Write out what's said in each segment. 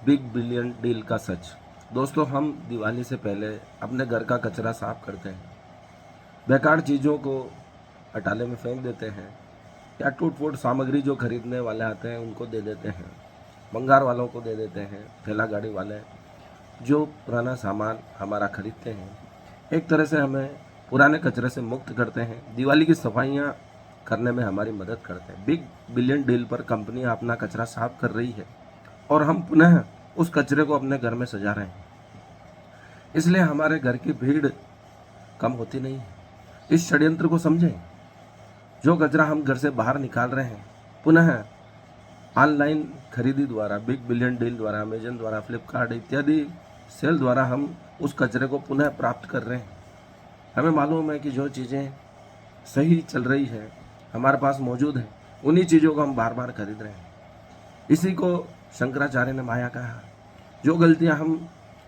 Big billion deal का सच। दोस्तों, हम दिवाली से पहले अपने घर का कचरा साफ करते हैं, बेकार चीज़ों को अटाले में फेंक देते हैं या टूट फूट सामग्री जो खरीदने वाले आते हैं उनको दे देते हैं, भंगार वालों को दे देते हैं, ठेला गाड़ी वाले जो पुराना सामान हमारा खरीदते हैं। एक तरह से हमें पुराने कचरे से मुक्त करते हैं, दिवाली की सफाइयाँ करने में हमारी मदद करते हैं। बिग बिलियन डील पर कंपनियां अपना कचरा साफ कर रही है और हम पुनः उस कचरे को अपने घर में सजा रहे हैं, इसलिए हमारे घर की भीड़ कम होती नहीं है। इस षड्यंत्र को समझें। जो कचरा हम घर से बाहर निकाल रहे हैं, पुनः ऑनलाइन खरीदी द्वारा, बिग बिलियन डील द्वारा, अमेजन द्वारा, फ्लिपकार्ट इत्यादि सेल द्वारा हम उस कचरे को पुनः प्राप्त कर रहे हैं। हमें मालूम है कि जो चीज़ें सही चल रही है, हमारे पास मौजूद है, उन्हीं चीज़ों को हम बार बार खरीद रहे हैं। इसी को शंकराचार्य ने माया कहा। जो गलतियां हम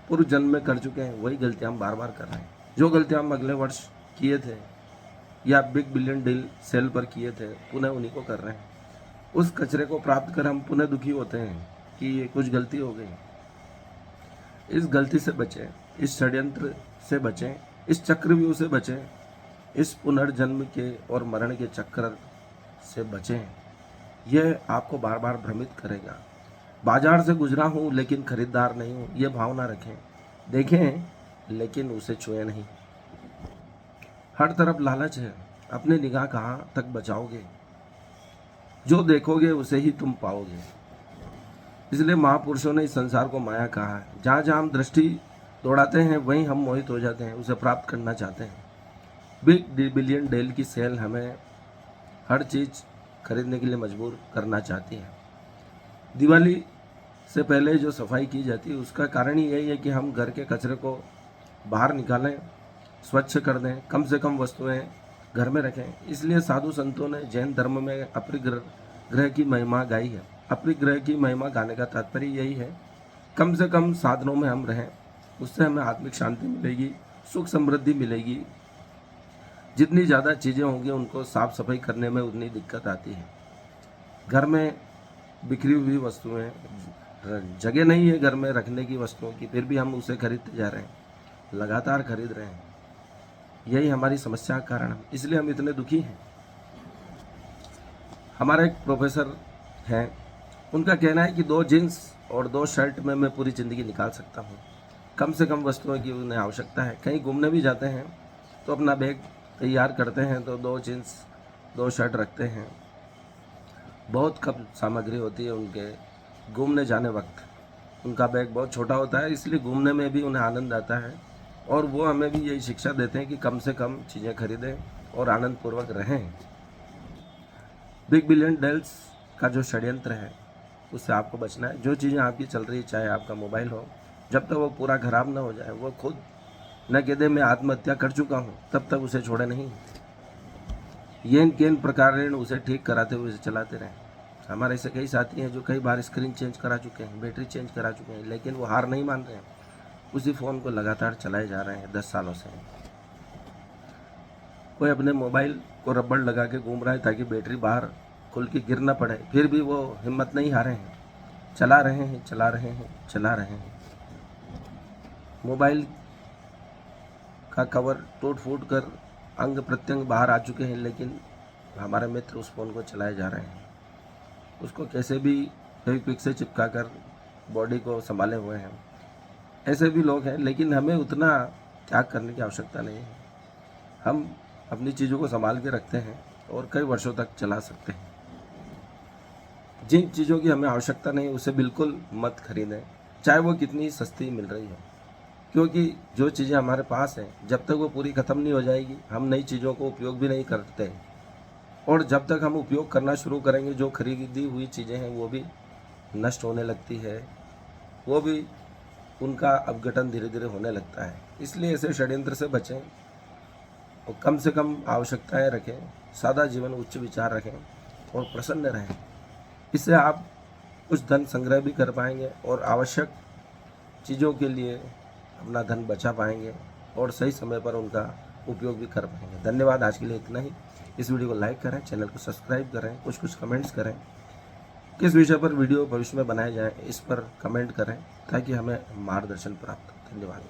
पूर्व जन्म में कर चुके हैं, वही गलतियां हम बार बार कर रहे हैं। जो गलतियां हम अगले वर्ष किए थे या बिग बिलियन डील सेल पर किए थे, पुनः उन्हीं को कर रहे हैं। उस कचरे को प्राप्त कर हम पुनः दुखी होते हैं कि ये कुछ गलती हो गई। इस गलती से बचें, इस षड्यंत्र से बचें, इस चक्रव्यूह से बचें, इस पुनर्जन्म के और मरण के चक्र से बचें। यह आपको बार बार भ्रमित करेगा। बाजार से गुजरा हूँ लेकिन खरीदार नहीं हूँ, ये भावना रखें। देखें लेकिन उसे छुए नहीं। हर तरफ लालच है, अपनी निगाह कहाँ तक बचाओगे? जो देखोगे उसे ही तुम पाओगे। इसलिए महापुरुषों ने इस संसार को माया कहा है। जहाँ जहाँ हम दृष्टि दौड़ाते हैं, वहीं हम मोहित हो जाते हैं, उसे प्राप्त करना चाहते हैं। बिग बिलियन डील की सेल हमें हर चीज़ खरीदने के लिए मजबूर करना चाहती है। दिवाली से पहले जो सफाई की जाती है, उसका कारण ही यही है कि हम घर के कचरे को बाहर निकालें, स्वच्छ कर दें, कम से कम वस्तुएं घर में रखें। इसलिए साधु संतों ने जैन धर्म में अपरिग्रह की महिमा गाई है। अपरिग्रह की महिमा गाने का तात्पर्य यही है, कम से कम साधनों में हम रहें, उससे हमें आत्मिक शांति मिलेगी, सुख समृद्धि मिलेगी। जितनी ज़्यादा चीज़ें होंगी, उनको साफ सफाई करने में उतनी दिक्कत आती है। घर में बिखरी हुई वस्तुएं, जगह नहीं है घर में रखने की वस्तुओं की, फिर भी हम उसे खरीदते जा रहे हैं, लगातार खरीद रहे हैं। यही हमारी समस्या का कारण है, इसलिए हम इतने दुखी हैं। हमारे एक प्रोफेसर हैं, उनका कहना है कि 2 जीन्स और 2 शर्ट में मैं पूरी ज़िंदगी निकाल सकता हूँ। कम से कम वस्तुओं की उन्हें आवश्यकता है। कहीं घूमने भी जाते हैं तो अपना बैग तैयार करते हैं, तो 2 जीन्स 2 शर्ट रखते हैं। बहुत कम सामग्री होती है उनके घूमने जाने वक्त। उनका बैग बहुत छोटा होता है, इसलिए घूमने में भी उन्हें आनंद आता है। और वो हमें भी यही शिक्षा देते हैं कि कम से कम चीज़ें खरीदें और आनंद पूर्वक रहें। बिग बिलियन डील्स का जो षड्यंत्र है, उससे आपको बचना है। जो चीज़ें आपकी चल रही, चाहे आपका मोबाइल हो, जब तक वो पूरा खराब ना हो जाए, वो खुद न कह दे मैं आत्महत्या कर चुका हूँ, तब तक उसे छोड़े नहीं। येन केन प्रकार उसे ठीक कराते हुए उसे चलाते रहें। हमारे ऐसे कई साथी हैं जो कई बार स्क्रीन चेंज करा चुके हैं, बैटरी चेंज करा चुके हैं, लेकिन वो हार नहीं मान रहे हैं। उसी फ़ोन को लगातार चलाए जा रहे हैं 10 सालों से। कोई अपने मोबाइल को रबड़ लगा के घूम रहा है ताकि बैटरी बाहर खुल के गिर न पड़े, फिर भी वो हिम्मत नहीं हारे हैं, चला रहे हैं, चला रहे हैं, चला रहे हैं। मोबाइल का कवर टूट फूट कर अंग प्रत्यंग बाहर आ चुके हैं, लेकिन हमारे मित्र उस फ़ोन को चलाए जा रहे हैं। उसको कैसे भी फेविक्विक से चिपका कर बॉडी को संभाले हुए हैं। ऐसे भी लोग हैं, लेकिन हमें उतना त्याग करने की आवश्यकता नहीं है। हम अपनी चीज़ों को संभाल के रखते हैं और कई वर्षों तक चला सकते हैं। जिन चीज़ों की हमें आवश्यकता नहीं, उसे बिल्कुल मत खरीदें, चाहे वो कितनी सस्ती मिल रही हो। क्योंकि जो चीज़ें हमारे पास हैं, जब तक वो पूरी ख़त्म नहीं हो जाएगी, हम नई चीज़ों को उपयोग भी नहीं करते। और जब तक हम उपयोग करना शुरू करेंगे, जो खरीदी हुई चीज़ें हैं वो भी नष्ट होने लगती है, वो भी उनका अपघटन धीरे धीरे होने लगता है। इसलिए ऐसे षड्यंत्र से बचें और कम से कम आवश्यकताएं रखें, सादा जीवन, उच्च विचार रखें और प्रसन्न रहें। इससे आप कुछ धन संग्रह भी कर पाएंगे और आवश्यक चीज़ों के लिए अपना धन बचा पाएंगे और सही समय पर उनका उपयोग भी कर पाएंगे। धन्यवाद। आज के लिए इतना ही। इस वीडियो को लाइक करें, चैनल को सब्सक्राइब करें, कुछ कमेंट्स करें। किस विषय पर वीडियो भविष्य में बनाए जाएं, इस पर कमेंट करें ताकि हमें मार्गदर्शन प्राप्त हो। धन्यवाद।